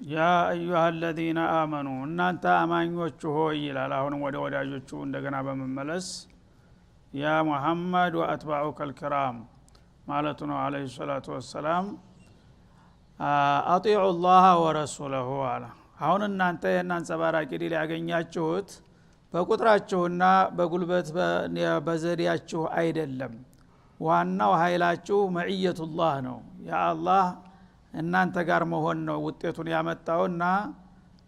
ያ አዩሃ الذين آمنوا እናንተ አማኞች ሆይ ይላል። አሁንም ወደ ወዳጆቹ እንደገና በመመለስ ያ ሙሐመድ ወአትባዑከ الكرام ማለቱ ነው አለይሂ ሰላቱ ወሰላም። አጢዑ الله ورسوله አለ። አሁን እናንተ የናንጸባራቂ ዲል ያገኛችሁት በቁጥራችሁና በጉልበት በዘዴያችሁ አይደለም። ዋናው ኃይላችሁ መዕየቱላህ ነው። ያ አላህ እናንተ ጋር መሆን ነው ውጤቱን ያመጣውና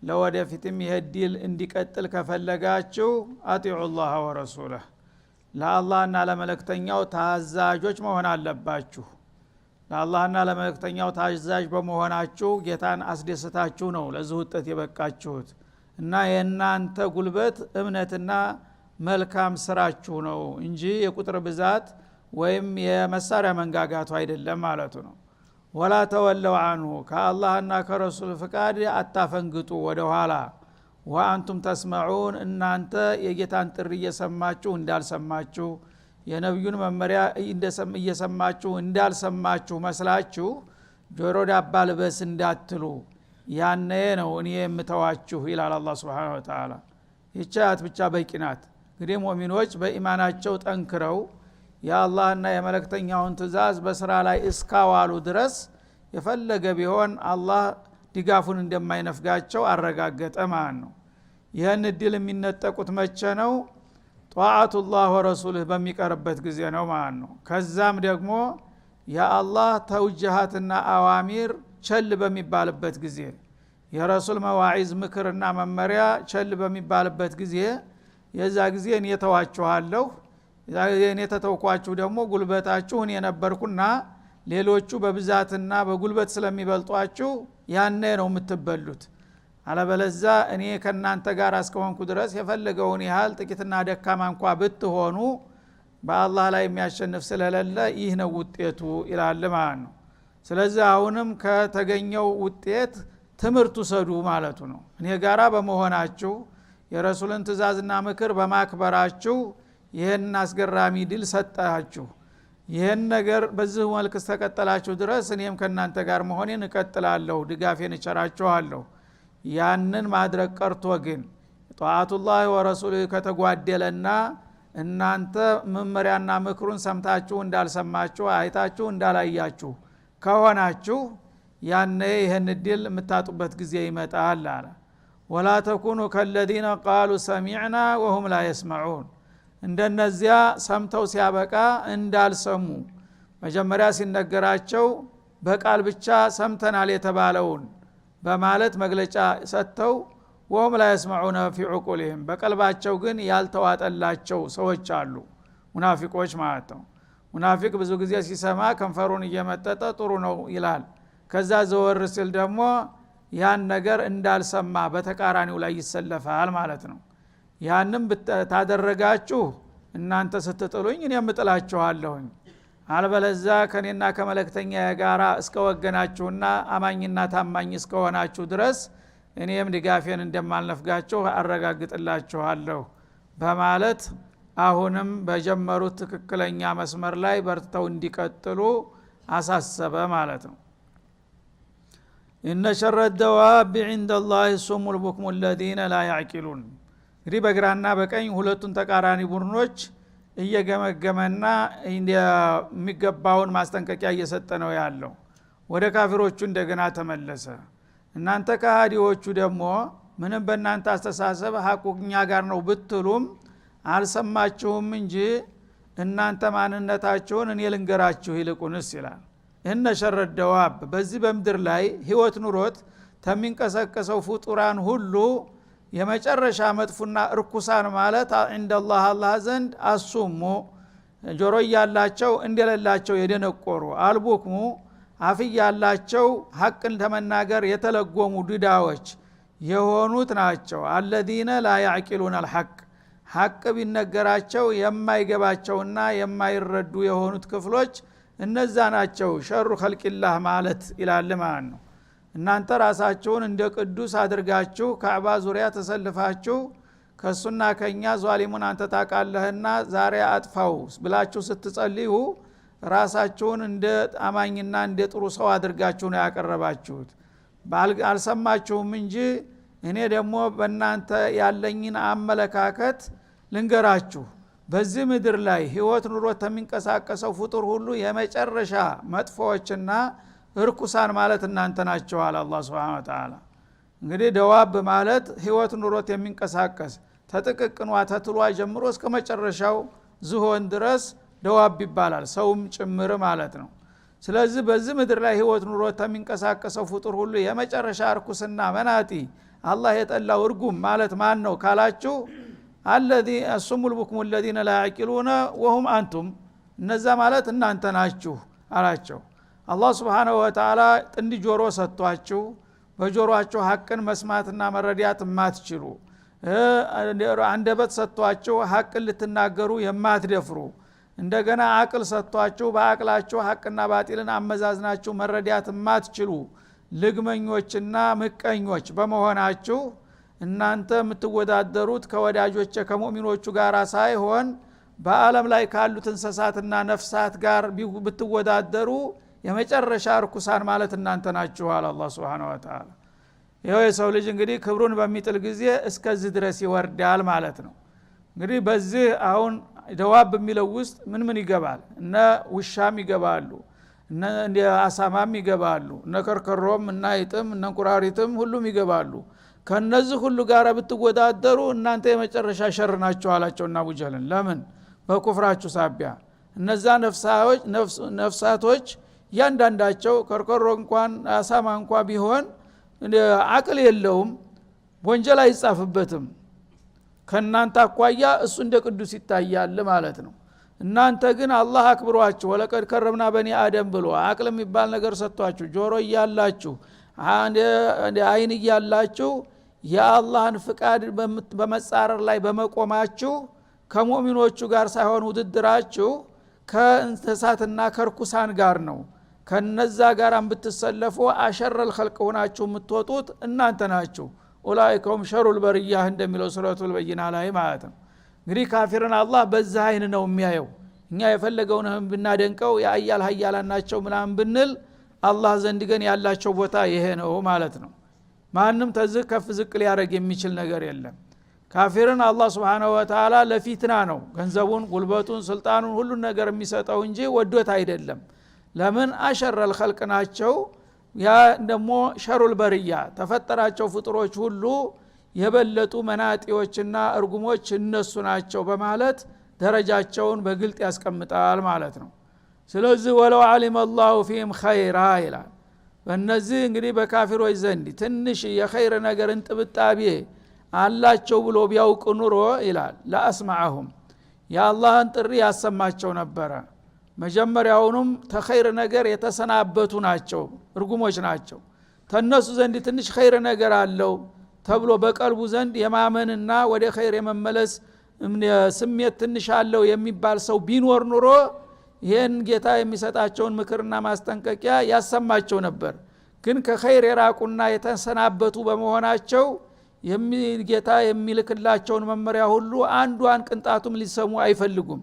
ለወደፊትም ይሄ ዲል እንዲቀጥል ከፈለጋችሁ አጢዑ الله ورسوله ለአላህና ለመለክተኛው ታዛዦች መሆን አለባችሁ። ለአላህና ለመለክተኛው ታዛዥ በመሆናችሁ ጌታን አስደስታችሁ ነው ለዚህ ውጤት የበቃችሁት እና የናንተ ጉልበት እምነትና መልካም ስራችሁ ነው እንጂ የቁጥር ብዛት ወይም የመሳሪያ መንጋጋቱ አይደለም ማለቱ ነው። ወላ ተወለው አንሁ ከአላህና ከረሱል ፍቃድ አታፈንግጡ ወደ ኋላ። ወአንቱም ተስመዑን እናንተ የጌታን ጥሪ እየሰማችሁ እንዳልሰማችሁ የነብዩን መመሪያ እየሰማችሁ እንዳልሰማችሁ መስላችሁ ጆሮ ዳባ ልበስ እንዳትሉ ያኔ ነው እኔ የምተዋችሁ ይላል አላህ Subhanahu Wa Ta'ala። ይቻት ብቻ በቂ ናት። እንግዲህ ሙእሚኖች በኢማናቸው ጠንክረው የአላህና የመለክተኛውን ትእዛዝ በስራ ላይ እስካዋሉ ድረስ የፈለገ ቢሆን አላህ ድጋፉን እንደማይነፍጋቸው አረጋገጠ ማለት ነው። ይህን እድል የሚነጠቁት መቼ ነው? ጧዓቱላህ ወረሱልህ በሚቀርበት ጊዜ ነው ማለት ነው። ከዛም ደግሞ የአላህ ተውጅሃትና አዋሚር ቸል በሚባልበት ጊዜ፣ የረሱል መዋዒዝ ምክርና መመሪያ ቸል በሚባልበት ጊዜ የዛ ጊዜ እኔ ተዋችኋለሁ፣ እኔ ተተውኳችሁ ደግሞ ጉልበታችሁን የነበርኩና ሌሎቹ በብዛትና በጉልበት ስለሚበልጧችሁ ያኔ ነው የምትበሉት። አለበለዛ እኔ ከናንተ ጋር እስከሆንኩ ድረስ የፈለገውን ያህል ጥቂትና ደካማ እንኳን ብትሆኑ በአላህ ላይ የሚያሸንፍ ስለሌለ ይህ ነው ውጤቱ ይላል ማለት ነው። ስለዚህ አሁንም ከተገኘው ውጤት ትምህርት ውሰዱ ማለቱ ነው። እኔ ጋራ በመሆናችሁ የረሱልን ትእዛዝና ምክር በማክበራችሁ ይህን አስገራሚ ድል ሰጣችሁ። ይህን ነገር በዚህ መልክ ተከተላችሁ ድረስ እኔም ከናንተ ጋር መሆኔን እቀጥላለሁ፣ ድጋፌን እቸራችኋለሁ። ያንን ማድረግ ቀርቶ ግን ጧዓቱላህ ወረሱልህ ከተጓደለና እናንተ መመሪያና ምክሩን ሰምታችሁ እንዳልሰማችሁ አይታችሁ እንዳላያችሁ ከሆናችሁ ያኔ ይህን ድል የምታጡበት ጊዜ ይመጣል አለ። ወላ ተኩኑ ከለዚነ ቃሉ ሰሚዕና ወሁም ላ የስመዑን እንደነዚያ ሰምተው ሲያበቃ እንዳልሰሙ መጀመሪያ ሲነገራቸው በቃል ብቻ ሰምተናል የተባለውን በማለት መግለጫ ሰጥተው ወሁም ላ የስመዑነ ፊ ዑቁሊሂም በቀልባቸው ግን ያልተዋጠላቸው ሰዎች አሉ፣ ሙናፊቆች ማለት ነው። ሙናፊቅ ብዙ ጊዜ ሲሰማ ከንፈሩን እየመጠጠ ጥሩ ነው ይላል። ከዛ ዘወር ሲል ደግሞ ያን ነገር እንዳልሰማ በተቃራኒው ላይ ይሰለፋል ማለት ነው። ያንም ታደረጋችሁ እናንተ ስትጥሉኝ እኔም እጥላችኋለሁኝ፣ አልበለዛ ከኔና ከመለክተኛ ጋራ እስከወገናችሁና አማኝና ታማኝ እስከሆናችሁ ድረስ እኔም ድጋፌን እንደማልነፍጋችሁ አረጋግጥላችኋለሁ በማለት አሁንም በጀመሩት ትክክለኛ መስመር ላይ በርተው እንዲቀጥሉ አሳሰበ ማለት ነው። ኢነ ሸረ ደዋብ عند الله الصم البكم الذين لا يعقلون። እንግዲህ በግራና በቀኝ ሁለቱን ተቃራኒ ቡድኖች እየገመገመና የሚገባውን ማስጠንቀቂያ እየሰጠ ነው ያለው። ወደ ካፊሮቹ እንደገና ተመለሰ። እናንተ ከሃዲዎቹ ደግሞ ምንም በእናንተ አስተሳሰብ ሐቁኛ ጋር ነው ብትሉም አልሰማችሁም እንጂ እናንተ ማንነታችሁን እኔ ልንገራችሁ ይልቁንስ ይላል። እነ ሸረ ደዋብ በዚህ በምድር ላይ ህይወት ኑሮት ተሚንቀሰቀሰው ፍጡራን ሁሉ የመጨረሻ መጥፉና እርኩሳን ማለት እንደላህ አላህ ዘንድ አሱሙ ጆሮ ያላቸው እንደሌላቸው የደነቆሩ፣ አልቡክሙ አፍ ያላቸው ሐቅን ተመናገር የተለጎሙ ድዳዎች የሆኑት ናቸው። አለዚነ ላ ያዕቂሉን አልሐቅ ሐቅ ቢነገራቸው የማይገባቸውና የማይረዱ የሆኑት ክፍሎች እነዛ ናቸው ሸሩ ኸልቂላህ ማለት ይላል ማለት ነው። እናንተ ራሳችሁን እንደ ቅዱስ አድርጋችሁ ካዕባ ዙሪያ ተሰልፋችሁ ከሱና ከኛ ዟሊሙን አንተ ታቃለህና ዛሬ አጥፋው ብላችሁ ስትጸልዩ ራሳችሁን እንደ አማኝና እንደ ጥሩ ሰው አድርጋችሁ ነው ያቀረባችሁት። አልሰማችሁም እንጂ እኔ ደግሞ በእናንተ ያለኝን አመለካከት ልንገራችሁ በዚህ ምድር ላይ ህይወት ኑሮ ተሚንቀሳቀሰው ፍጡር ሁሉ የመጨረሻ መጥፎዎችና እርኩሳን ማለት እናንተ ናችሁ አለ አላህ Subhanahu Wa Ta'ala እንግዲህ ደዋብ ማለት ህይወት ኑሮት የሚንቀሳቀስ ተጥቅቅኗ ተትሏ ጀምሮ እስከ መጨረሻው ዝሆን ድረስ ደዋብ ይባላል ሰውም ጭምር ማለት ነው ስለዚህ በዚህ ምድር ላይ ህይወት ኑሮት ተሚንቀሳቀሰው ፍጡር ሁሉ የመጨረሻ እርኩስና መናጢ አላህ የጠላው እርጉም ማለት ማን ነው ካላችሁ الذي الصم البكم الذين لا يعقلون وهم انتم እነዛ ማለት እናንተ ናችሁ አላቸው አላህ Subhanahu Wa Ta'ala ጥንድ ጆሮ ሰጥቷችሁ በጆሮአችሁ ሐቅን መስማትና መረዳት ማትችሉ አንደበት ሰጥቷችሁ ሐቅን ልትናገሩ የማትደፍሩ እንደገና አቅል ሰጥቷችሁ በአቅላችሁ ሐቅና ባጢልን አመዛዝናችሁ መረዳት ማትችሉ ልግመኞችና ምቀኞች በመሆናችሁ እናንተ የምትወዳደሩት ከወዳጆች ከሙእሚኖቹ ጋር ሳይሆን በአለም ላይ ካሉት እንስሳትና ነፍሳት ጋር ብትወዳደሩ የመጨረሻ እርኩሳን ማለት እናንተ ናችሁ አለ አላህ Subhanahu Wa Ta'ala ይሄው የሰው ልጅ እንግዲህ ክብሩን በሚጥል ጊዜ እስከዚህ ድረስ ይወርዳል ማለት ነው እንግዲህ በዚህ አሁን ደዋብ የሚለው ውስጥ ምን ይገባል እነ ውሻም ይገባሉ እነ አሳማም ይገባሉ እነ ከርከሮም እና አይጥም እነ እንቁራሪትም ሁሉም ይገባሉ ከነዚህ ሁሉ ጋር ብትወዳደሩ እናንተ የመጨረሻ ሸር ናችሁ አላቸውና አቡጀህልን ለምን በኩፍራችሁ ሳቢያ እነዛ ነፍሳቶች ያንዳንዳቸው ከርከሮ እንኳን አሳማ እንኳን ቢሆን አቅል የለውም ወንጀል አይጻፍበትም ከናንተ አቋያ እሱ እንደ ቅዱስ ይታያል ማለት ነው እናንተ ግን አላህ አክብሯችሁ ወለቀድ ከረምና በኒ አደም ብሎ አቅል የሚባል ነገር ሰጥቷችሁ ጆሮ ይያላችሁ አይን ይያላችሁ የአላህን ፍቃድ በመጻረር ላይ በመቆማችሁ ከሙእሚኖቹ ጋር ሳይሆን ውድድራችሁ ከእንስሳትና ከርኩሳን ጋር ነው ከነዛ ጋር ብትሰለፉ አሸረል ኸልቅ ሆናችሁ የምትወጡት እናንተ ናችሁ ኡላኢከም ሸሩል በርያህ እንደሚለው ሱረቱል በይና ላይ ማለት ነው እንግዲህ ካፊርን አላህ በዛ አይን ነው የሚያየው እኛ የፈለገውን ብናደንቀው ያያል ሀያላን ናቸው ምናምን ብንል አላህ ዘንድ ግን ያላቸው ቦታ ይሄ ነው ማለት ነው ማንንም ተዝህ ከፍ ዝቅ ሊያረግ የሚችል ነገር የለም ካፊርን አላህ Subhanahu Wa Ta'ala ለፊትና ነው ገንዘቡን ጉልበቱን ስልጣኑን ሁሉ ነገር የሚሰጠው እንጂ ወዶት አይደለም ለምን አሸረል ኸልቅ ናቸው ያ ደሞ ሸሩል በርያ ተፈጠራቸው ፍጡሮች ሁሉ የበለጡ መናጢዎችና እርጉሞች እነሱ ናቸው በማለት ደረጃቸውን በግልጥ ያስቀምጣል ማለት ነው ስለዚህ ወለው ዓሊመ አላሁ ፊህም ኸይራ ይላል በእነዚህ እንግዲህ በካፊሮች ዘንድ ትንሽ የኸይር ነገር እንጥብጣቤ አላቸው ብሎ ቢያውቅ ኑሮ ይላል ለአስማዓሁም የአላህን ጥሪ ያሰማቸው ነበረ መጀመሪያውንም ተኸይር ነገር የተሰናበቱ ናቸው እርጉሞች ናቸው ተነሱ ዘንድ ትንሽ ኸይር ነገር አለው ተብሎ በቀልቡ ዘንድ የማመንና ወደ ኸይር የመመለስ ስሜት ትንሽ አለው የሚባል ሰው ቢኖር ኑሮ ይሄን ጌታ የሚሰጣቸውን ምክርና ማስጠንቀቂያ ያሰማቸው ነበር ግን ከኸይር የራቁና የተሰናበቱ በመሆናቸው ጌታ የሚልክላቸውን መመሪያ ሁሉ አንዷን ቅንጣቱም ሊሰሙ አይፈልጉም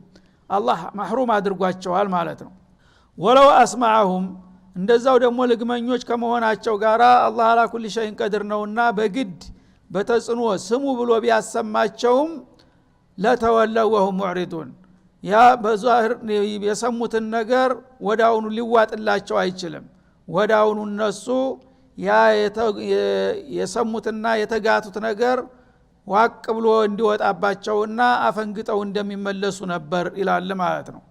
አላህ ማህሩም አድርጓቸዋል ማለት ነው ወለው አስማዓሁም እንደዛው ደግሞ ልግመኞች ከመሆናቸው ጋራ አላህ አላ ኩሊ ሸይን ቀድር ነውና በግድ በተጽኖ ስሙ ብሎ ቢያሰማቸውም ለተወለው ወሁም ሙዕሪዱን ያ በዛህር የሰሙትን ነገር ወዳውኑ ሊዋጥላቸው አይችልም ወዳውኑ እነሱ ያ የሰሙትና የተጋቱት ነገር ዋቅ ብሎ እንዲወጣባቸውና አፈንግጠው እንደሚመለሱ ነበር ይላል ማለት ነው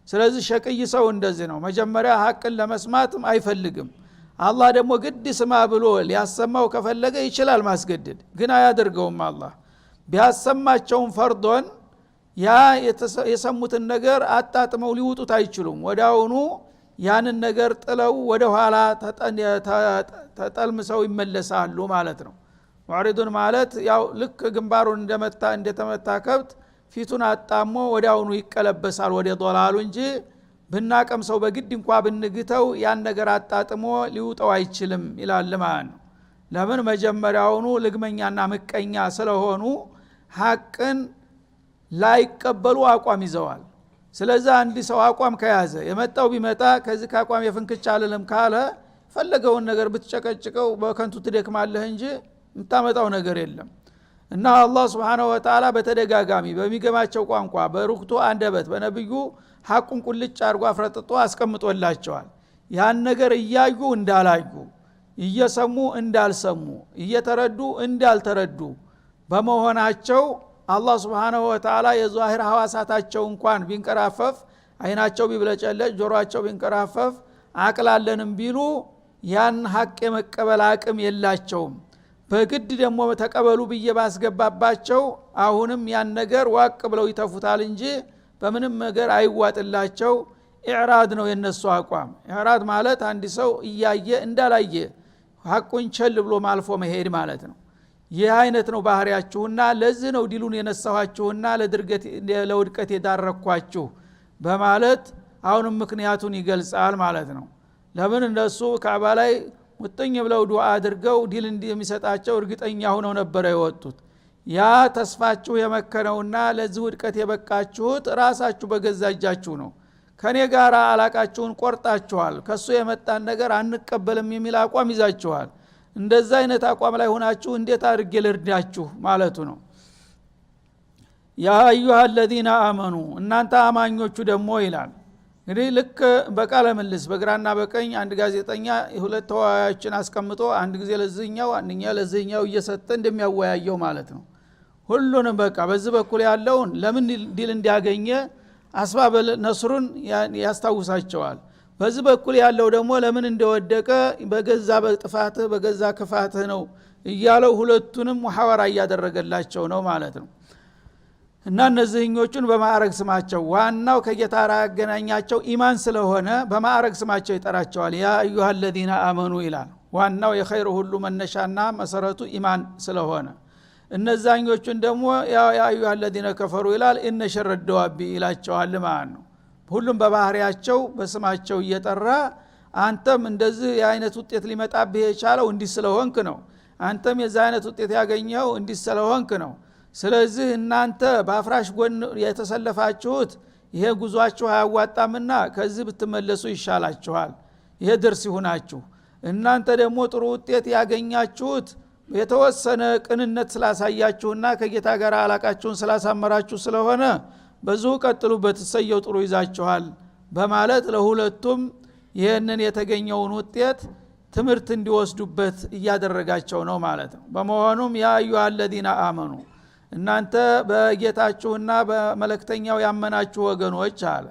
ስለዚህ ሸቅይ ሰው እንደዚህ ነው መጀመሪያ ሐቅን ለመስማትም አይፈልግም አላህ ደግሞ ግድ ስማ ብሎ ሊያሰማው ከፈለገ ይችላል ማስገደድ ግን አያደርገውም አላህ ቢያሰማቸውም ፈርዶን ያ የሰሙትን ነገር አጣጥመው ሊውጡት አይችሉም ወዳውኑ ያንን ነገር ጥለው ወደ ኋላ ተጠልምሰው ይመለሳሉ ማለት ነው ሙዕሪዱን ማለት ያው ልክ ግንባሩን እንደተመታ ከብት ፊቱን አጣሞ ወዳውኑ ይቀለበሳል ወደ ዶላሉ እንጂ ብናቀም ሰው በግድ እንኳን ብንግተው ያን ነገር አጣጥሞ ሊውጠው አይችልም ይላል ማለት ነው ለምን መጀመሪያውኑ ልግመኛና ምቀኛ ስለሆኑ ሐቅን ላይቀበሉ አቋም ይዘዋል ስለዚህ አንድ ሰው አቋም ከያዘ የመጣው ቢመጣ ከዚህ አቋም የፍንክቻ አልልም ካለ ፈለገውን ነገር ብትጨቀጭቀው በከንቱ ትደክማለህ እንጂ የምታመጣው ነገር የለም። እና አላህ Subhanahu Wa Ta'ala በተደጋጋሚ በሚገባቸው ቋንቋ በሩክቱ አንደበት በነብዩ ሐቁን ቁልጭ አርጎ አፍረጥጦ አስቀምጦላቸዋል። ያን ነገር እያዩ እንዳላዩ እየሰሙ እንዳልሰሙ እየተረዱ እንዳልተረዱ በመሆናቸው አላህ Subhanahu Wa Ta'ala የዛሂር ሐዋሳታቸው እንኳን ቢንቀራፈፍ አይናቸው ቢብለጨለጭ ጆሮአቸው ቢንቀራፈፍ አቅላለንም ቢሉ ያን ሐቅ የመቀበል አቅም የላቸውም። በግድ ደግሞ ተቀበሉ ብዬ ባስገባባቸው አሁንም ያን ነገር ዋቅ ብለው ይተፉታል እንጂ በምንም ነገር አይዋጥላቸው። ኢዕራድ ነው የነሱ አቋም። ኢዕራድ ማለት አንድ ሰው እያየ እንዳላየ ሐቁን ቸል ብሎ ማልፎ መሄድ ማለት ነው። ይህ አይነት ነው ባህሪያችሁና ለዚህ ነው ዲሉን የነሳኋችሁና ለውድቀት የዳረኳችሁ በማለት አሁንም ምክንያቱን ይገልጻል ማለት ነው። ለምን እነሱ ካዕባ ላይ ሙጥኝ ብለው ዱዓ አድርገው ዲል እንደሚሰጣቸው እርግጠኛ ሆነው ነበር የወጡት። ያ ተስፋችሁ የመከነውና ለዚህ ውድቀት የበቃችሁት ራሳችሁ በገዛጃችሁ ነው። ከኔ ጋር አላቃችሁን ቆርጣችኋል፣ ከሱ የመጣን ነገር አንቀበልም የሚል አቋም ይዛችኋል። እንደዛ አይነት አቋም ላይ ሆናችሁ እንዴት አድርጌ ልርዳችሁ ማለቱ ነው። ያ አዩሃ الذين آمنوا እናንተ አማኞቹ ደግሞ ይላል። እንግዲህ ልክ በቃለ መልስ በግራና በቀኝ አንድ ጋዜጠኛ ሁለት ተወያዮችን አስቀምጦ አንድ ጊዜ ለዚህኛው አንደኛ ለዚህኛው እየሰጠ እንደሚያወያየው ማለት ነው። ሁሉንም በቃ በዚህ በኩል ያለውን ለምን ዲል እንዲያገኘ አስባብ ነስሩን ያስታውሳቸዋል። በዚህ በኩል ያለው ደግሞ ለምን እንደወደቀ በገዛ በጥፋትህ በገዛ ክፋትህ ነው እያለው ሁለቱንም ሙሐወራ እያደረገላቸው ነው ማለት ነው። እና እነዚህኞቹን በማዕረግ ስማቸው ዋናው ከጌታ ጋር ያገናኛቸው ኢማን ስለሆነ በማዕረግ ስማቸው ይጠራቸዋል። ያ አዩሃ الذين آمنوا ይላል። ዋናው የኸይር ሁሉ መነሻና መሰረቱ ኢማን ስለሆነ እነዛኞቹን ደግሞ ያ አዩሃ الذين كفروا ይላል። እነ ሸረ الدواب ይላቸዋል ማለት ነው። ሁሉም በባህሪያቸው በስማቸው እየጠራ አንተም እንደዚህ የአይነት ውጤት ሊመጣብህ የቻለው እንዲህ ስለሆንክ ነው፣ አንተም የዚህ አይነት ውጤት ያገኘው እንዲህ ስለሆንክ ነው። ስለዚህ እናንተ በአፍራሽ ጎን የተሰለፋችሁት ይሄ ጉዟችሁ አያዋጣምና ከዚህ ብትመለሱ ይሻላችኋል፣ ይሄ ድርስ ይሁናችሁ። እናንተ ደግሞ ጥሩ ውጤት ያገኛችሁት የተወሰነ ቅንነት ስላሳያችሁና ከጌታ ጋር አላቃችሁን ስላሳመራችሁ ስለሆነ በዚሁ ቀጥሉበት፣ ሰየው ጥሩ ይዛችኋል በማለት ለሁለቱም ይህንን የተገኘውን ውጤት ትምህርት እንዲወስዱበት እያደረጋቸው ነው ማለት ነው። በመሆኑም ያ አዩሃ الذين آمنوا እናንተ በጌታችሁና በመለክተኛው ያመናችሁ ወገኖች አለ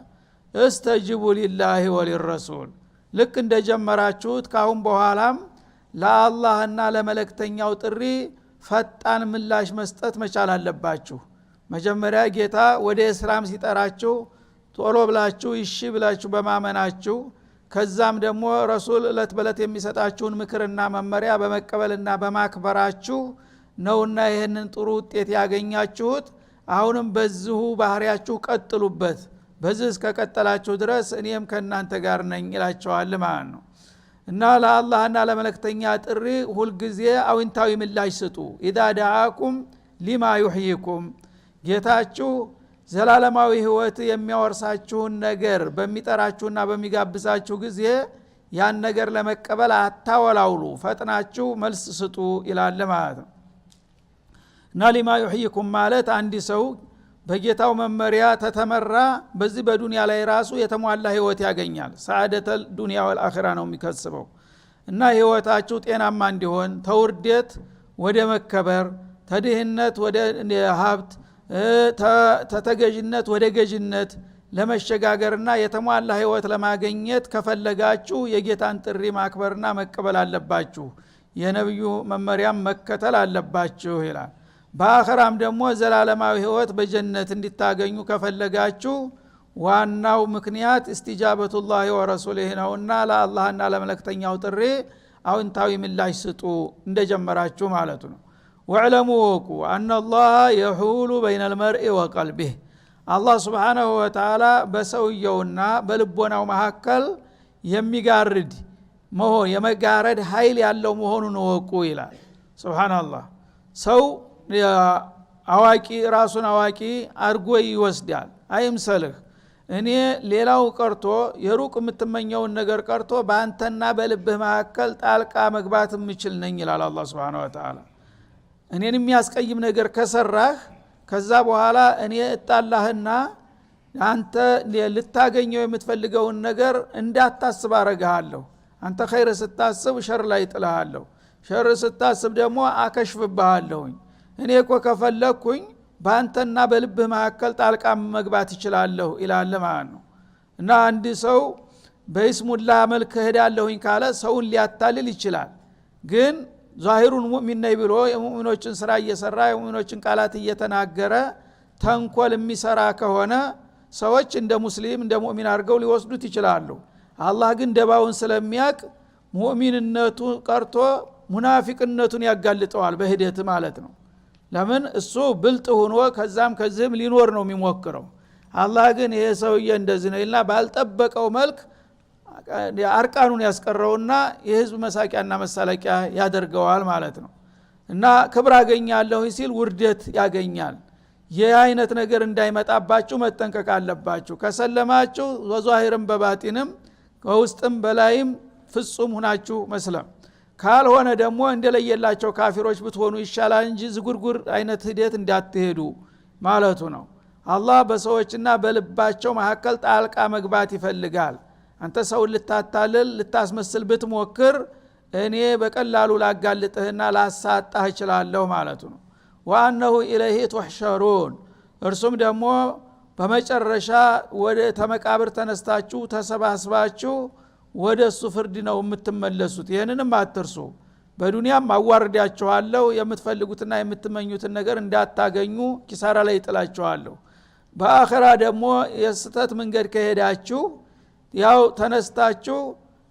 እስተጅቡ ሊላሂ ወሊረሱል ልክ እንደጀመራችሁት ካሁን በኋላም ለአላህና ለመለክተኛው ጥሪ ፈጣን ምላሽ መስጠት መቻል አለባችሁ። መጀመሪያ ጌታ ወደ እስላም ሲጠራችሁ ቶሎ ብላችሁ እሺ ብላችሁ በማመናችሁ ከዛም ደግሞ ረሱል እለት በለት የሚሰጣችሁን ምክርና መመሪያ በመቀበልና በማክበራችሁ ነውና ይሄንን ጥሩ ውጤት ያገኛችሁት። አሁንም በዚሁ ባህሪያችሁ ቀጥሉበት፣ በዚህ እስከቀጠላችሁ ድረስ እኔም ከእናንተ ጋር ነኝ ይላቸዋል ማለት ነው። እና ለአላህና ለመለክተኛ ጥሪ ሁልጊዜ አውንታዊ ምላሽ ስጡ። ኢዛ ደዓኩም ሊማ ዩሕይኩም ጌታችሁ ዘላለማዊ ህይወት የሚያወርሳችሁን ነገር በሚጠራችሁና በሚጋብዛችሁ ጊዜ ያን ነገር ለመቀበል አታወላውሉ፣ ፈጥናችሁ መልስ ስጡ ይላል ማለት ነው። እና ሊማ ዩሕይኩም ማለት አንድ ሰው በጌታው መመሪያ ተተመራ በዚህ በዱንያ ላይ ራሱ የተሟላ ህይወት ያገኛል። ሰዓደተል ዱንያ ወልአኺራ ነው የሚከስበው። እና ህይወታችሁ ጤናማ እንዲሆን ተውርደት ወደ መከበር፣ ተድህነት ወደ ሀብት፣ ተተገዥነት ወደ ገዥነት ለመሸጋገርና የተሟላ ህይወት ለማግኘት ከፈለጋችሁ የጌታን ጥሪ ማክበርና መቀበል አለባችሁ፣ የነብዩ መመሪያም መከተል አለባችሁ ይላል። በአኺራም ደግሞ ዘላለማዊ ህይወት በጀነት እንድታገኙ ከፈለጋችሁ ዋናው ምክንያት እስቲጃበቱላሂ ወረሱሊሂ ነውና ለአላህና ለመለክተኛው ጥሪ አውንታዊ ምላሽ ስጡ እንደጀመራችሁ ማለቱ ነው። ወዕለሙ ወቁ አነላህ የሑሉ በይነል መርኢ ወቀልቢህ አላህ ሱብሓነሁ ወተዓላ በሰውየውና በልቦናው መካከል የሚጋርድ መሆን የመጋረድ ኃይል ያለው መሆኑን ወቁ ይላል። ሱብሓነላህ ሰው አዋቂ ራሱን አዋቂ አድርጎ ይወስዳል። አይምሰልህ እኔ ሌላው ቀርቶ የሩቅ የምትመኘውን ነገር ቀርቶ በአንተና በልብህ መካከል ጣልቃ መግባት የምችል ነኝ ይላል አላህ Subhanahu Wa Ta'ala። እኔን የሚያስቀይም ነገር ከሰራህ ከዛ በኋላ እኔ እጣላህና አንተ ልታገኘው የምትፈልገውን ነገር እንዳታስብ አረጋለሁ። አንተ ኸይር ስታስብ ሸር ላይ ጥላሃለሁ፣ ሸር ስታስብ ደግሞ አከሽፍብሃለሁ። እኔ እኮ ከፈለኩኝ ባንተና በልብህ መካከል ጣልቃ መግባት ይችላልሁ ኢላለ ማለት ነው። እና አንድ ሰው በኢስሙላ መልክ ሄዳለሁኝ ካለ ሰውን ሊያታልል ይችላል። ግን ዛሂሩን ሙእሚን ነኝ ብሎ የሙእሚኖችን ስራ እየሰራ የሙእሚኖችን ቃላት እየተናገረ ተንኮል የሚሰራ ከሆነ ሰዎች እንደ ሙስሊም እንደ ሙእሚን አድርገው ሊወስዱት ይችላሉ። አላህ ግን ደባውን ስለሚያቅ ሙእሚንነቱ ቀርቶ ሙናፊቅነቱን ያጋልጠዋል በሂደት ማለት ነው። ለምን እሱ ብልጥ ሆኖ ከዛም ከዚህም ሊኖር ነው የሚሞክረው። አላህ ግን ይሄ ሰውዬ እንደዚህ ነውና ባልጠበቀው መልክ አርቃኑን ያስቀረውና የህዝብ መሳቂያና መሳለቂያ ያደርገዋል ማለት ነው። እና ክብር አገኛለሁ ሲል ውርደት ያገኛል። ይህ አይነት ነገር እንዳይመጣባችሁ መጠንቀቅ አለባችሁ። ከሰለማችሁ ወዛሂርም በባጢንም ከውስጥም በላይም ፍጹም ሁናችሁ መስለም፣ ካልሆነ ደግሞ እንደለየላቸው ካፊሮች ብትሆኑ ይሻላል እንጂ ዝጉርጉር አይነት ሂደት እንዳትሄዱ ማለቱ ነው። አላህ በሰዎችና በልባቸው መካከል ጣልቃ መግባት ይፈልጋል። አንተ ሰውን ልታታልል ልታስመስል ብትሞክር እኔ በቀላሉ ላጋልጥህና ላሳጣህ እችላለሁ ማለቱ ነው። ወአነሁ ኢለይሂ ትሕሸሩን፣ እርሱም ደግሞ በመጨረሻ ወደ ተመቃብር ተነስታችሁ ተሰባስባችሁ ወደ እሱ ፍርድ ነው የምትመለሱት። ይህንንም አትርሱ። በዱንያም አዋርዳችኋለሁ፣ የምትፈልጉትና የምትመኙትን ነገር እንዳታገኙ ኪሳራ ላይ ይጥላችኋለሁ። በአኺራ ደግሞ የስተት መንገድ ከሄዳችሁ ያው ተነስታችሁ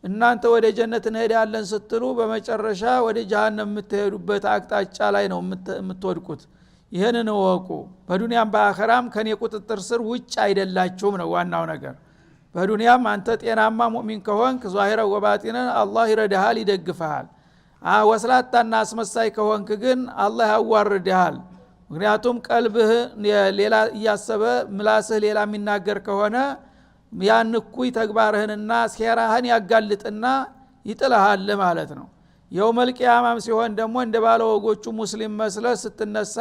እናንተ ወደ ጀነት እንሄዳለን ስትሉ በመጨረሻ ወደ ጀሃነም የምትሄዱበት አቅጣጫ ላይ ነው የምትወድቁት። ይህንን እወቁ። በዱንያም በአኺራም ከኔ ቁጥጥር ስር ውጭ አይደላችሁም ነው ዋናው ነገር። በዱንያም አንተ ጤናማ ሙእሚን ከሆንክ ዛሂረ ወባጢነ አላህ ይረዳሃል፣ ይደግፈሃል። ወስላታና አስመሳይ ከሆንክ ግን አላህ ያዋርድሃል። ምክንያቱም ቀልብህ ሌላ እያሰበ ምላስህ ሌላ የሚናገር ከሆነ ያን እኩይ ተግባርህንና ሴራህን ያጋልጥና ይጥልሃል ማለት ነው። የውመል ቂያማም ሲሆን ደግሞ እንደ ባለወጎቹ ሙስሊም መስለህ ስትነሳ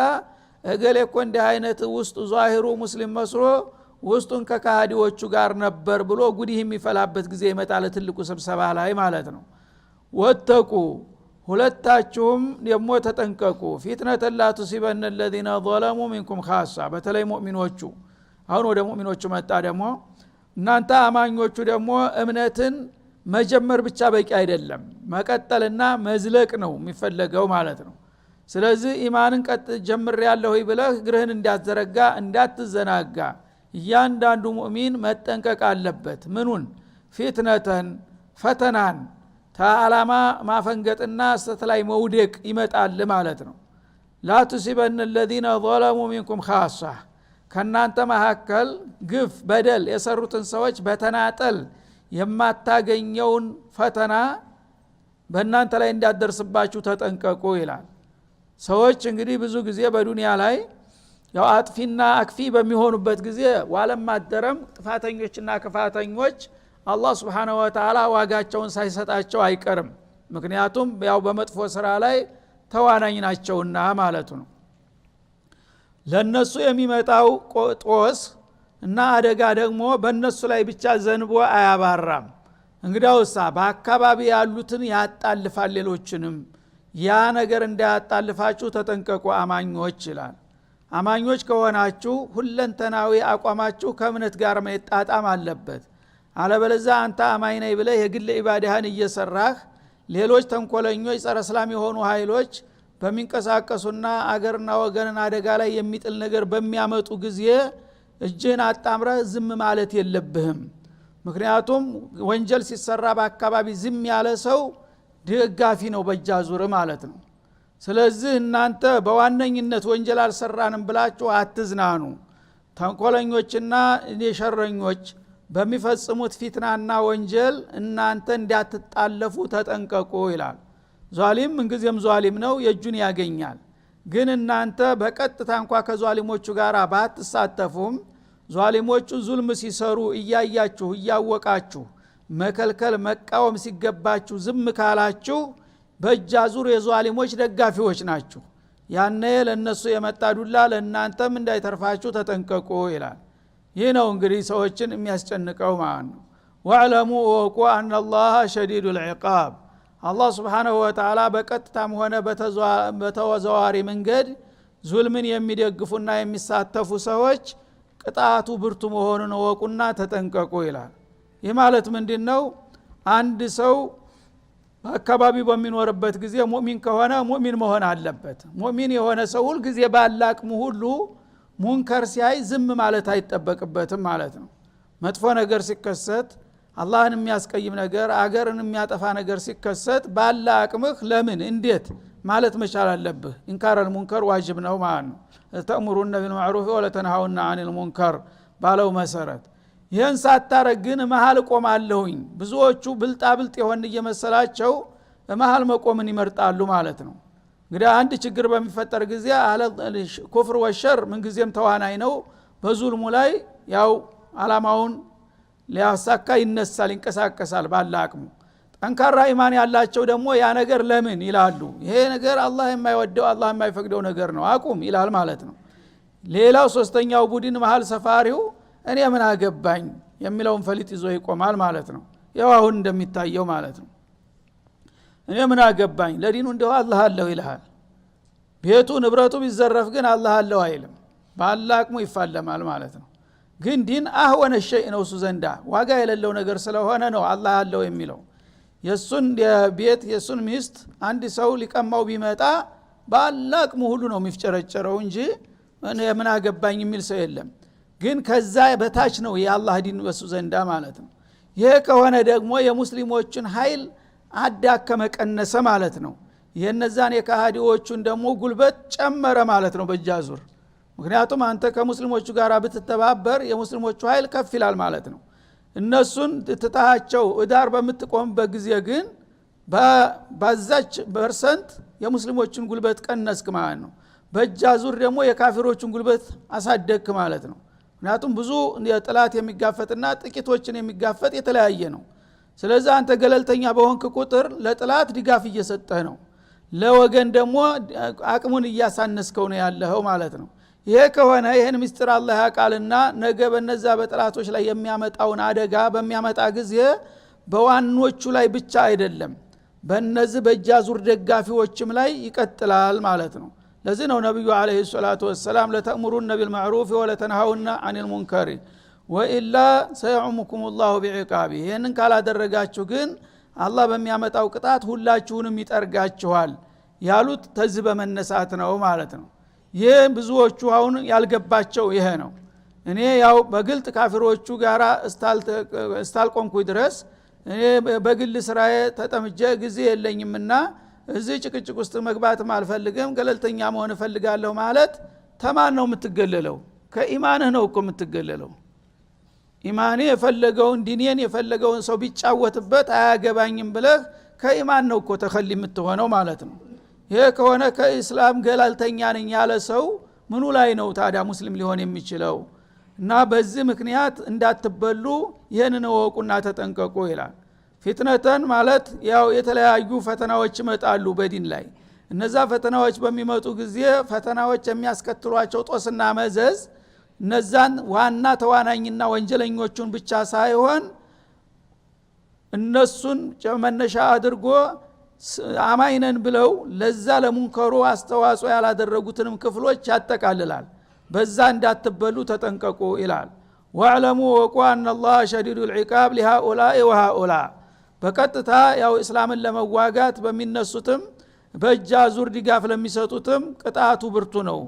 እገሌ እኮ እንዲህ አይነት ውስጡ ዛሂሩ ሙስሊም መስሎ ውስጡን ከካሃዲዎቹ ጋር ነበር ብሎ ጉዲህ የሚፈላበት ጊዜ ይመጣል፣ ትልቁ ስብሰባ ላይ ማለት ነው። ወተቁ፣ ሁለታችሁም ደግሞ ተጠንቀቁ፣ ፊትነተ ላ ቱሲበነ الذين ظلموا منكم خاصة፣ በተለይ ሙእሚኖቹ። አሁን ወደ ሙእሚኖቹ መጣ ደግሞ። እናንተ አማኞቹ ደግሞ እምነትን መጀመር ብቻ በቂ አይደለም፣ መቀጠልና መዝለቅ ነው የሚፈለገው ማለት ነው። ስለዚህ ኢማንን ጀምሬያለሁ ብለህ እግርህን እንዳትዘረጋ እንዳትዘናጋ እያንዳንዱ ሙእሚን መጠንቀቅ አለበት። ምኑን? ፊትነተን፣ ፈተናን፣ ተዓላማ ማፈንገጥና ስተት ላይ መውደቅ ይመጣል ማለት ነው። ላ ቱሲበነ الذين ظلموا منكم خاصة፣ ከናንተ መካከል ግፍ በደል የሰሩትን ሰዎች በተናጠል የማታገኘውን ፈተና በእናንተ ላይ እንዳደርስባችሁ ተጠንቀቁ ይላል። ሰዎች እንግዲህ ብዙ ጊዜ በዱንያ ላይ ያው አጥፊና አክፊ በሚሆኑበት ጊዜ ዋለም ማደረም ጥፋተኞችና ክፋተኞች አላህ Subhanahu Wa Ta'ala ዋጋቸውን ሳይሰጣቸው አይቀርም። ምክንያቱም ያው በመጥፎ ስራ ላይ ተዋናኝ ናቸውና ማለቱ ነው። ለነሱ የሚመጣው ጦስ እና አደጋ ደግሞ በእነሱ ላይ ብቻ ዘንቦ አያባራም። እንግዲያውሳ በአካባቢ ያሉትን ያጣልፋል ሌሎችንም። ያ ነገር እንዳያጣልፋችሁ ተጠንቀቁ አማኞች ይላል። አማኞች ከሆናችሁ ሁለንተናዊ አቋማችሁ ከእምነት ጋር መጣጣም አለበት። አለበለዚያ አንተ አማኝ ነኝ ብለህ የግል ኢባዳህን እየሰራህ ሌሎች ተንኮለኞች ጸረ እስላም የሆኑ ኃይሎች በሚንቀሳቀሱና አገርና ወገንን አደጋ ላይ የሚጥል ነገር በሚያመጡ ጊዜ እጅህን አጣምረህ ዝም ማለት የለብህም። ምክንያቱም ወንጀል ሲሰራ በአካባቢ ዝም ያለ ሰው ደጋፊ ነው በእጃዙር ማለት ነው። ስለዚህ እናንተ በዋነኝነት ወንጀል አልሰራንም ብላችሁ አትዝናኑ። ተንኮለኞችና የሸረኞች በሚፈጽሙት ፊትናና ወንጀል እናንተ እንዳትጣለፉ ተጠንቀቁ ይላል። ዛሊም እንግዲህም ዛሊም ነው፣ የእጁን ያገኛል። ግን እናንተ በቀጥታ እንኳን ከዛሊሞቹ ጋር ባትሳተፉም ዟሊሞቹ ዙልም ሲሰሩ እያያችሁ እያወቃችሁ መከልከል መቃወም ሲገባችሁ ዝም ካላችሁ በእጃዙር የዟሊሞች ደጋፊዎች ናችሁ። ያኔ ለነሱ የመጣዱላ ለእናንተም እንዳይተርፋችሁ ተጠንቀቁ ይላል። ይህ ነው እንግዲህ ሰዎችን የሚያስጨንቀው ማለት ነው። ወዕለሙ ወቁ አነላህ ሸዲዱል ዒቃብ አላህ Subhanahu Wa Ta'ala በቀጥታም ሆነ በተዘዋዋሪ መንገድ ዙልምን የሚደግፉና የሚሳተፉ ሰዎች ቅጣቱ ብርቱ መሆኑን ወቁና ተጠንቀቁ ይላል። ይህ ማለት ምንድነው? አንድ ሰው አካባቢ በሚኖርበት ጊዜ ሙእሚን ከሆነ ሙእሚን መሆን አለበት። ሙእሚን የሆነ ሰው ሁሉ ጊዜ ባላቅሙ ሁሉ ሙንከር ሲያይ ዝም ማለት አይጠበቅበትም ማለት ነው። መጥፎ ነገር ሲከሰት አላህን የሚያስቀይም ነገር አገርን የሚያጠፋ ነገር ሲከሰት ባላቅምህ ለምን እንዴት ማለት መቻል አለብህ። ኢንካረል ሙንከር ዋጅብ ነው ማለት ነው። ተእምሩነ ቢልማዕሩፍ ወለተንሃውና አኒል ሙንከር ባለው መሰረት ይህን ሳታረግ ግን መሃል ቆማለሁኝ። ብዙዎቹ ብልጣ ብልጥ የሆን እየመሰላቸው መሃል መቆምን ይመርጣሉ ማለት ነው። እንግዲህ አንድ ችግር በሚፈጠር ጊዜ አለ ኩፍር ወሸር ምን ጊዜም ተዋናይ ነው። በዙልሙ ላይ ያው አላማውን ሊያሳካ ይነሳል ይንቀሳቀሳል ባለ አቅሙ። ጠንካራ ኢማን ያላቸው ደግሞ ያ ነገር ለምን ይላሉ። ይሄ ነገር አላህ የማይወደው አላህ የማይፈቅደው ነገር ነው አቁም ይላል ማለት ነው። ሌላው ሶስተኛው ቡድን መሃል ሰፋሪው እኔ ምን አገባኝ የሚለውን ፈሊጥ ይዞ ይቆማል ማለት ነው። ያው አሁን እንደሚታየው ማለት ነው። እኔ ምን አገባኝ ለዲኑ እንደው አላህ አለው ይልሃል። ቤቱ ንብረቱ ቢዘረፍ ግን አላህ አለው አይልም። ባላቅሙ ይፋለማል ማለት ነው። ግን ዲን አህወነ ሸይ ነው እሱ ዘንዳ ዋጋ የሌለው ነገር ስለሆነ ነው አላህ አለው የሚለው። የሱን ቤት የሱን ሚስት አንድ ሰው ሊቀማው ቢመጣ ባላቅሙ ሁሉ ነው የሚፍጨረጨረው እንጂ እኔ ምን አገባኝ የሚል ሰው የለም። ግን ከዛ በታች ነው የአላህ ዲን በሱ ዘንዳ ማለት ነው። ይሄ ከሆነ ደግሞ የሙስሊሞችን ኃይል አዳከመ ቀነሰ ማለት ነው። የነዛን የካሃዲዎቹን ደግሞ ጉልበት ጨመረ ማለት ነው በእጃዙር። ምክንያቱም አንተ ከሙስሊሞቹ ጋር ብትተባበር የሙስሊሞቹ ኃይል ከፍ ይላል ማለት ነው። እነሱን ትታሃቸው እዳር በምትቆምበት ጊዜ ግን በዛች ፐርሰንት የሙስሊሞችን ጉልበት ቀነስክ ማለት ነው። በእጃዙር ደግሞ የካፊሮችን ጉልበት አሳደግክ ማለት ነው። ምክንያቱም ብዙ የጥላት የሚጋፈጥና ጥቂቶችን የሚጋፈጥ የተለያየ ነው። ስለዚህ አንተ ገለልተኛ በሆንክ ቁጥር ለጥላት ድጋፍ እየሰጠህ ነው፣ ለወገን ደግሞ አቅሙን እያሳነስከው ነው ያለኸው ማለት ነው። ይሄ ከሆነ ይሄን ምስጢር አላህ ያውቃልና ነገ በነዛ በጥላቶች ላይ የሚያመጣውን አደጋ በሚያመጣ ጊዜ በዋኖቹ ላይ ብቻ አይደለም በእነዚህ በእጃዙር ደጋፊዎችም ላይ ይቀጥላል ማለት ነው። ለዚህ ነው ነብዩ አለይሂ ሰላቱ ወሰለም ለተእምሩነ ቢልማዕሩፍ ወለተንሃውና አኒል ሙንከር ወኢላ ሰየዑሙኩሙላሁ ቢዒቃቢ ይሄንን ካላደረጋችሁ ግን አላህ በሚያመጣው ቅጣት ሁላችሁንም ይጠርጋችኋል ያሉት ተዚህ በመነሳት ነው ማለት ነው። ይሄ ብዙዎቹ አሁን ያልገባቸው ይሄ ነው። እኔ ያው በግልጥ ካፊሮቹ ጋራ እስታልቆምኩ ድረስ እኔ በግል ስራዬ ተጠምጄ ጊዜ የለኝምና እዚህ ጭቅጭቅ ውስጥ መግባትም አልፈልግም ገለልተኛ መሆን እፈልጋለሁ ማለት ተማን ነው የምትገለለው? ከኢማንህ ነው እኮ የምትገለለው። ኢማኔ የፈለገውን ዲኔን የፈለገውን ሰው ቢጫወትበት አያገባኝም ብለህ ከኢማን ነው እኮ ተኸሊ የምትሆነው ማለት ነው። ይሄ ከሆነ ከኢስላም ገለልተኛ ነኝ ያለ ሰው ምኑ ላይ ነው ታዲያ ሙስሊም ሊሆን የሚችለው? እና በዚህ ምክንያት እንዳትበሉ ይሄንን ወቁና ተጠንቀቁ ይላል። ፊትነተን ማለት ያው የተለያዩ ፈተናዎች ይመጣሉ በዲን ላይ። እነዛ ፈተናዎች በሚመጡ ጊዜ ፈተናዎች የሚያስከትሏቸው ጦስና መዘዝ እነዛን ዋና ተዋናኝና ወንጀለኞቹን ብቻ ሳይሆን እነሱን መነሻ አድርጎ አማይነን ብለው ለዛ ለሙንከሩ አስተዋጽኦ ያላደረጉትንም ክፍሎች ያጠቃልላል። በዛ እንዳትበሉ ተጠንቀቁ ይላል። ወዕለሙ ወቁ አነላህ ሸዲዱል ዒቃብ ሊሃኡላኢ ወሃኡላእ በቀጥታ ያው እስላምን ለመዋጋት በሚነሱትም በእጃዙር ድጋፍ ለሚሰጡትም ቅጣቱ ብርቱ ነው፣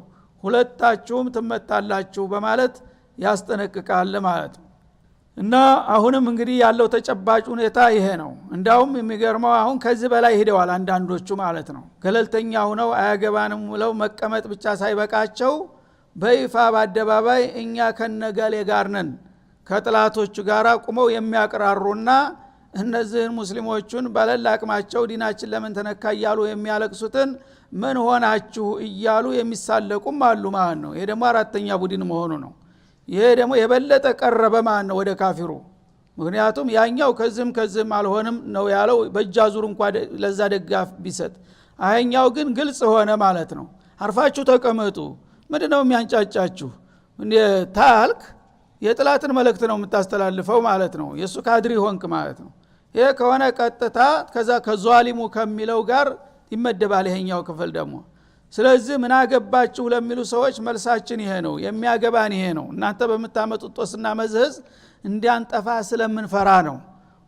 ሁለታችሁም ትመታላችሁ በማለት ያስጠነቅቃል ማለት ነው። እና አሁንም እንግዲህ ያለው ተጨባጭ ሁኔታ ይሄ ነው። እንዳውም የሚገርመው አሁን ከዚህ በላይ ሄደዋል አንዳንዶቹ ማለት ነው። ገለልተኛ ሆነው አያገባንም ብለው መቀመጥ ብቻ ሳይበቃቸው በይፋ በአደባባይ እኛ ከነገሌ ጋር ነን ከጥላቶቹ ጋር ቁመው የሚያቀራሩና እነዚህን ሙስሊሞቹን ባለላ አቅማቸው ዲናችን ለምን ተነካ እያሉ የሚያለቅሱትን ምን ሆናችሁ እያሉ የሚሳለቁም አሉ ማለት ነው። ይሄ ደግሞ አራተኛ ቡድን መሆኑ ነው። ይሄ ደግሞ የበለጠ ቀረበ ማን ነው ወደ ካፊሩ ምክንያቱም ያኛው ከዝም አልሆንም ነው ያለው በእጃዙር እንኳን ለዛ ደጋፍ ቢሰጥ አያኛው ግን ግልጽ ሆነ ማለት ነው አርፋችሁ ተቀመጡ ምንድነው የሚያንጫጫችሁ እንደ ታልክ የጥላትን መልእክት ነው የምታስተላልፈው ማለት ነው የሱ ካድሪ ሆንክ ማለት ነው ይሄ ከሆነ ቀጥታ ከዛ ከዟሊሙ ከሚለው ጋር ይመደባል ይሄኛው ክፍል ደግሞ ስለዚህ ምን አገባችሁ ለሚሉ ሰዎች መልሳችን ይሄ ነው የሚያገባን ይሄ ነው እናንተ በመታመጡት ጦስና መዝህዝ እንዲያንጠፋ ስለምንፈራ ነው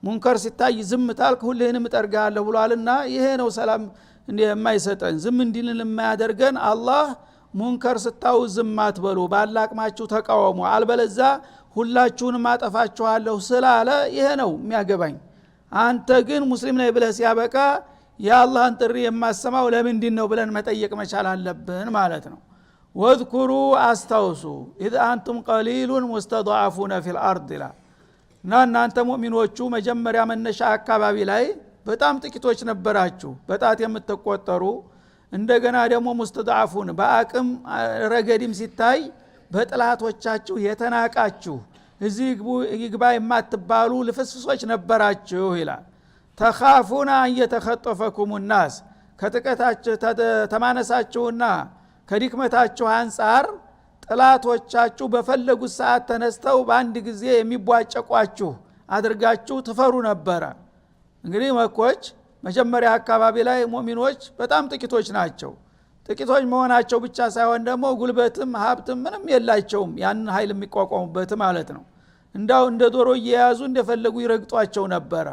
ሙንከር ሲታይ ዝም ታልክ ሁሌንም ጠርጋለሁ ብሏልና ይሄ ነው ሰላም የማይሰጠን ዝም እንዲልን የማያደርገን አላህ ሙንከር ስታው ዝም አትበሉ ባላቅማችሁ ተቃወሙ አልበለዛ ሁላችሁንም አጠፋችኋለሁ ስላለ ይሄ ነው የሚያገባኝ አንተ ግን ሙስሊም ነኝ ብለህ ሲያበቃ የአላህን ጥሪ የማሰማው ለምንድን ነው ብለን መጠየቅ መቻል አለብን ማለት ነው ወዝኩሩ አስታውሱ ኢዝ አንቱም ቀሊሉን ሙስተضعفون في الارض لا እናንተ ሙእሚኖቹ መጀመሪያ መነሻ አካባቢ ላይ በጣም ጥቂቶች ነበራችሁ በጣት የምትቆጠሩ እንደገና ደግሞ ሙስተضعفون በአቅም ረገድም ሲታይ በጥላቶቻችሁ የተናቃችሁ እዚህ ይግባ የማትባሉ ልፍስፍሶች ነበራችሁ ይላል ተኻፉና እየተخطفكم الناس ከጥቀታችሁ ተማነሳችሁና ከዲክመታችሁ አንፃር ጥላቶቻችሁ በፈለጉት ሰዓት ተነስተው በአንድ ጊዜ የሚቧጨቋችሁ አድርጋችሁ ትፈሩ ነበር እንግዲህ መኮች መጀመሪያ አካባቢ ላይ ሙእሚኖች በጣም ጥቂቶች ናቸው ጥቂቶች መሆናቸው ብቻ ሳይሆን ደግሞ ጉልበትም ሀብትም ምንም የላቸውም ያን ኃይል የሚቋቋሙበት ማለት ነው እንዳው እንደ ዶሮ እየያዙ እንደፈለጉ ይረግጧቸው ነበር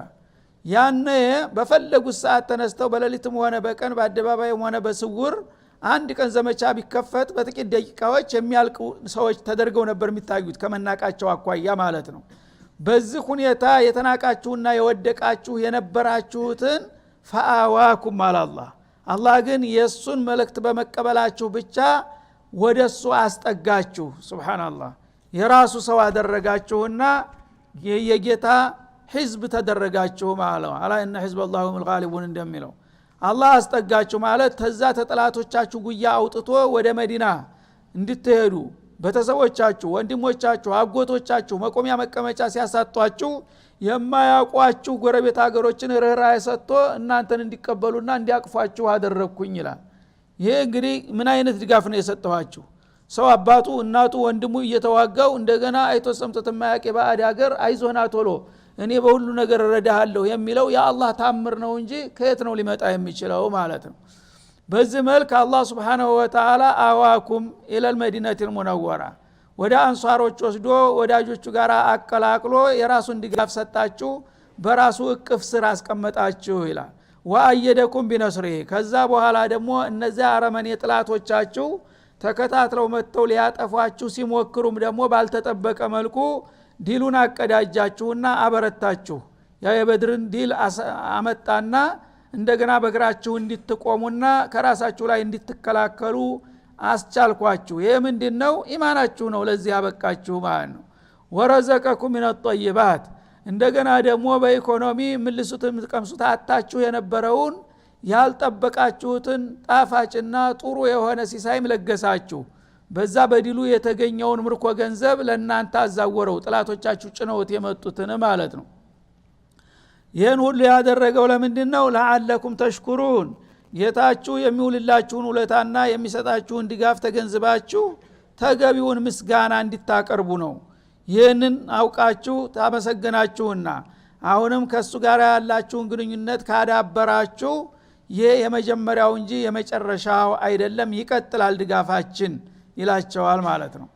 ያነ በፈለጉት ሰዓት ተነስተው በሌሊትም ሆነ በቀን በአደባባይም ሆነ በስውር አንድ ቀን ዘመቻ ቢከፈት በጥቂት ደቂቃዎች የሚያልቁ ሰዎች ተደርገው ነበር የሚታዩት ከመናቃቸው አኳያ ማለት ነው በዚህ ሁኔታ የተናቃችሁና የወደቃችሁ የነበራችሁትን ፈአዋኩም አላህ አላህ ግን የሱን መልእክት በመቀበላችሁ ብቻ ወደሱ አስጠጋችሁ ሱብሃንአላህ የራሱ ሰው አደረጋችሁና የጌታ ህዝብ ተደረጋችሁ ማለት አላ ان حزب الله هم الغالبون እንደሚለው አላህ አስጠጋችሁ ማለት ተዛ ተጠላቶቻችሁ ጉያ አውጥቶ ወደ መዲና እንድትሄዱ በተሰቦቻችሁ ወንድሞቻችሁ አጎቶቻችሁ መቆሚያ መቀመጫ ሲያሳጧችሁ የማያቋችሁ ጎረቤት ሀገሮችን ርህራሄ ሰጥቶ እናንተን እንዲቀበሉና እንዲያቅፏችሁ አደረኩኝ ይላል ይሄ እንግዲህ ምን አይነት ድጋፍ ነው የሰጠዋችሁ ሰው አባቱ እናቱ ወንድሙ እየተዋጋው እንደገና አይቶ ሰምቶ ተማያቂ ባዕድ ሀገር አይዞና ቶሎ እኔ በሁሉ ነገር ረዳሃለሁ የሚለው የአላህ ታምር ነው እንጂ ከየት ነው ሊመጣ የሚችለው ማለት ነው በዚህ መልክ አላህ Subhanahu Wa Ta'ala አዋኩም ኢለል መዲነቲል ሙነወራ ወደ አንሷሮች ወስዶ ወዳጆቹ ጋር አቀላቅሎ የራሱን ድጋፍ ሰጣችሁ በራሱ እቅፍ ስር አስቀመጣችሁ ይላል ወአየደኩም ቢነስሪ ከዛ በኋላ ደግሞ እነዚያ አረመኔ ጥላቶቻችሁ ተከታትለው መጥተው ሊያጠፏችሁ ሲሞክሩም ደግሞ ባልተጠበቀ መልኩ ዲሉን አቀዳጃችሁና አበረታችሁ ያ የበድርን ዲል አመጣና እንደገና በእግራችሁ እንድትቆሙና ከራሳችሁ ላይ እንድትከላከሉ አስቻልኳችሁ ይሄ ምንድነው ኢማናችሁ ነው ለዚህ ያበቃችሁ ማለት ነው ወረዘቀኩም ሚነ الطيبات እንደገና ደግሞ በኢኮኖሚ ምልሱትም ቀምሱት አጣችሁ የነበረውን ያልጠበቃችሁትን ጣፋጭና ጥሩ የሆነ ሲሳይም ለገሳችሁ በዛ በዲሉ የተገኘውን ምርኮ ገንዘብ ለእናንተ አዛወረው ጥላቶቻችሁ ጭነውት የመጡትን ማለት ነው ይህን ሁሉ ያደረገው ለምንድነው ለዓለኩም ተሽኩሩን ጌታችሁ የሚውልላችሁን ውለታና የሚሰጣችሁን ድጋፍ ተገንዝባችሁ ተገቢውን ምስጋና እንድታቀርቡ ነው ይህንን አውቃችሁ ታመሰግናችሁና አሁንም ከሱ ጋር ያላችሁን ግንኙነት ካዳበራችሁ ይህ የመጀመሪያው እንጂ የመጨረሻው አይደለም ይቀጥላል ድጋፋችን ይላቸዋል ማለት ነው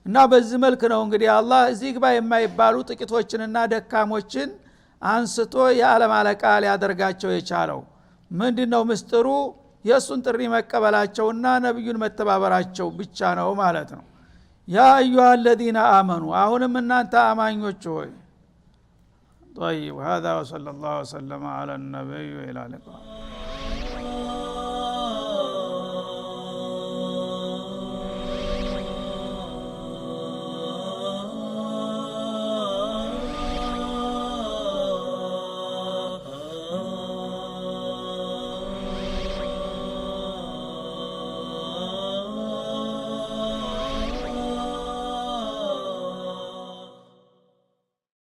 እና በዚህ መልክ ነው እንግዲህ አላህ እዚህ ግባ የማይባሉ ጥቂቶችንና ደካሞችን አንስቶ የዓለም አለቃ ሊያደርጋቸው የቻለው ምንድነው ምስጥሩ የሱን ጥሪ መቀበላቸውና ነብዩን መተባበራቸው ብቻ ነው ማለት ነው ያ አዩሃ الذين آمنوا አሁንም እናንተ አማኞች ሆይ طيب هذا وصلى الله وسلم على النبي وإلى اللقاء